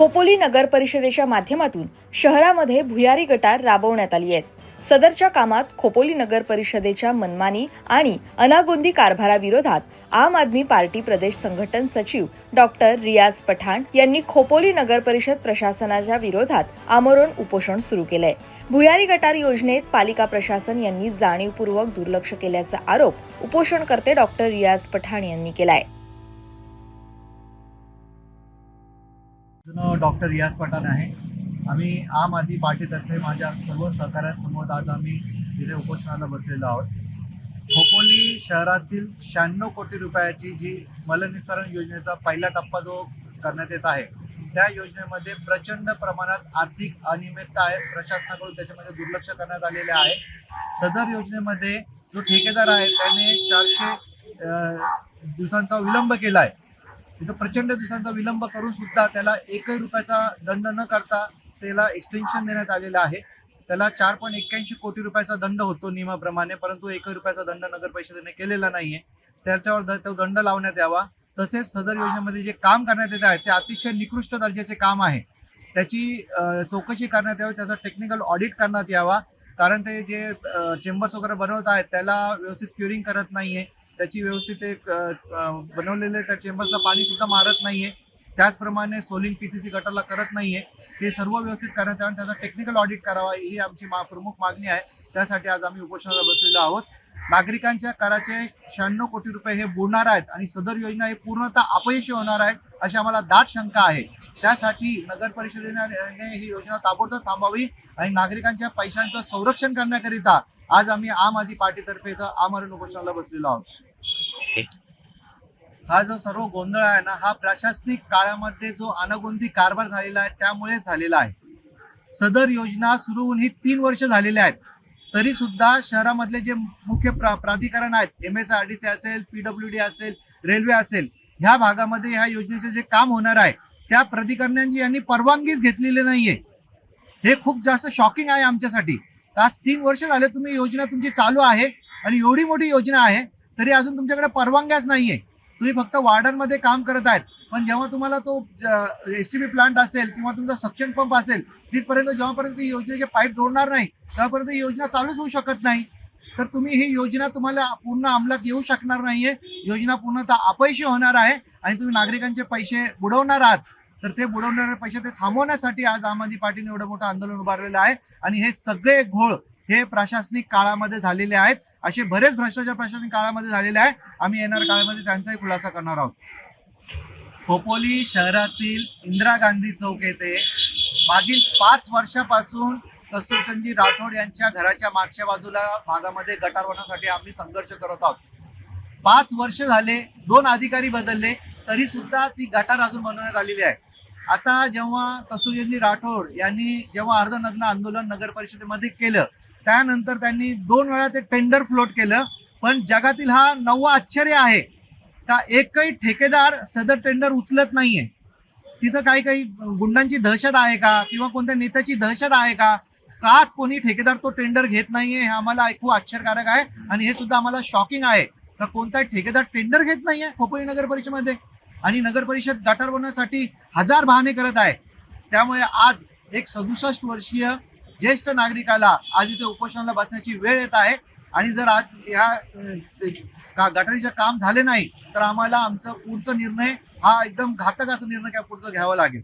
खोपोली नगर परिषदेच्या माध्यमातून शहरामध्ये भुयारी गटार राबवण्यात आली आहेत। सदरच्या कामात खोपोली नगर परिषदेच्या मनमानी आणि अनागोंदी कारभाराविरोधात आम आदमी पार्टी प्रदेश संघटन सचिव डॉक्टर रियाज पठाण यांनी खोपोली नगर परिषद प्रशासनाच्या विरोधात आमरण उपोषण सुरू केलंय। भुयारी गटार योजनेत पालिका प्रशासन यांनी जाणीवपूर्वक दुर्लक्ष केल्याचा आरोप उपोषणकर्ते डॉक्टर रियाज पठाण यांनी केलाय। डॉक्टर रियाज पठाण आहे। आम्ही आम आदमी पार्टीतर्फे माझ्या सर्व सहकाऱ्यांसमोर आज आम्ही इथे उपोषणाला बसलेलो आहोत। खोपोली शहरातील 96 कोटी रुपयाची जी मलनिस्सारण योजनेचा पहिला टप्पा जो करण्यात येत आहे, त्या योजनेमध्ये प्रचंड प्रमाणात आर्थिक अनियमितता आहे। प्रशासनाकडून त्याच्यामध्ये दुर्लक्ष करण्यात आलेले आहे। सदर योजनेमध्ये जो ठेकेदार आहे त्याने 400 दिवसांचा विलंब केला आहे। तिथं प्रचंड दिवसांचा विलंब करून सुद्धा त्याला 1 रुपयाचा दंड न करता त्याला एक्सटेन्शन देण्यात आलेलं आहे। त्याला 4.81 कोटी रुपयाचा दंड होतो नियमाप्रमाणे, परंतु 1 रुपयाचा दंड नगर परिषदेने केलेला नाहीये। त्याच्यावर तो दंड लावण्यात यावा। तसेच सदर योजनेमध्ये जे काम करण्यात येत आहे ते अतिशय निकृष्ट दर्जाचे काम आहे। त्याची चौकशी करण्यात यावी, त्याचा टेक्निकल ऑडिट करण्यात यावा। कारण ते जे चेंबर्स वगैरे बनवत आहेत त्याला व्यवस्थित क्युरिंग करत नाहीये, त्याची व्यवस्थित एक बनवलेले त्या चेंबर्सला पाणी सुद्धा मारत नाहीये, त्याचप्रमाणे सोलिंग पीसीसी गटरला करत नाहीये। ते सर्व व्यवस्थित करण्यात यावं, त्याचा टेक्निकल ऑडिट करावा ही आमची प्रमुख मागणी आहे। त्यासाठी आज आम्ही उपोषणाला बसलेलो आहोत। नागरिकांच्या कराचे 96 कोटी रुपये हे बुडणार आहेत आणि सदर योजना ही पूर्णतः अपयशी होणार आहे अशी आम्हाला दाट शंका आहे। त्यासाठी नगर परिषदेने ही योजना ताबडतोब थांबवावी आणि नागरिकांच्या पैशांचं संरक्षण करण्याकरिता आज आम्ही आम आदमी पार्टीतर्फे इथं आमरण उपोषणाला बसलेलो आहोत। हा जो सर्व गोंधळ आहे ना, हा प्रशासनिक काळामध्ये जो अनागोंदी कारभार झालेला आहे त्यामुळे झालेला आहे। सदर योजना सुरू होऊन ही 3 वर्ष झालेले आहेत, तरी सुद्धा शहरामधले जे मुख्य प्राधिकरण आहेत, MSRDC असेल, PWD असेल, रेल्वे असेल, ह्या भागामध्ये ह्या योजनेचे जे काम होणार आहे त्या प्राधिकरणांची यांनी परवानगीच घेतलेली नाहीये। हे खूप जास्त शॉकिंग आहे आमच्यासाठी। आज 3 वर्ष झाले तुम्ही योजना तुमची चालू आहे आणि एवढी मोठी योजना आहे तरी अजून तुमच्याकडे परवानग्याच नाहीये। तुम्ही फक्त वार्डांमध्ये काम करत आहेत, पण जेव्हा तुम्हाला तो STP प्लांट असेल किंवा तुमचा सक्शन पंप असेल तिथपर्यंत जेव्हापर्यंत ही योजनेचे पाईप जोडणार नाही त्यापर्यंत ही योजना चालूच होऊ शकत नाही। तर तुम्ही ही योजना तुम्हाला पूर्ण अंमलात येऊ शकणार नाहीये। योजना पूर्णतः अपयशी होणार आहे आणि तुम्ही नागरिकांचे पैसे बुडवणार आहात। तर ते बुडवणारे पैसे ते थांबवण्यासाठी आज आम आदमी पार्टीने एवढं मोठं आंदोलन उभारलेलं आहे आणि हे सगळे घोळ हे प्रशासनिक काळामध्ये झालेले आहेत। असे बरेच भ्रष्टाचार प्रशासनिक काळामध्ये झालेले आहे। आम्ही येणाऱ्या काळामध्ये त्यांचाही खुलासा करणार आहोत। खोपोली शहरातील इंदिरा गांधी चौक येथे मागील 5 वर्षापासून कस्तुरचंदजी राठोड यांच्या घराच्या मागच्या बाजूला भागामध्ये गटार बनवण्यासाठी आम्ही संघर्ष करत आहोत। 5 वर्ष झाले, 2 अधिकारी बदलले, तरी सुद्धा ती गटार अजून बनवण्यात आलेली आहे। आता जेव्हा कस्तुरचंदजी राठोड यांनी जेव्हा अर्धनग्न आंदोलन नगर परिषदेमध्ये केलं त्यानंतर त्यांनी 2 वेळा ते टेंडर फ्लोट केलं, पण जगातील हा 9वा आश्चर्य आहे का एकही ठेकेदार सदर टेंडर उचलत नाहीये। तिथं काही गुंडांची दहशत आहे का किंवा कोणत्या नेत्याची दहशत आहे का कोणी ठेकेदार तो टेंडर घेत नाहीये? हे आम्हाला खूप आश्चर्यकारक आहे आणि हे सुद्धा आम्हाला शॉकिंग आहे का कोणताही ठेकेदार टेंडर घेत नाहीये खोपोली नगर परिषदेमध्ये आणि नगर परिषद गटार बनवण्यासाठी हजार बहाणे करत आहे। त्यामुळे आज एक 67 वर्षीय ज्येष्ठ नागरिकाला आज इथे उपोषणाला बसण्याची वेळ येत आहे आणि जर आज ह्या गटारीचे काम झाले नाही तर आम्हाला आमचा पुढचा निर्णय हा एकदम घातक असा निर्णय पुढचा घ्यावा लागेल।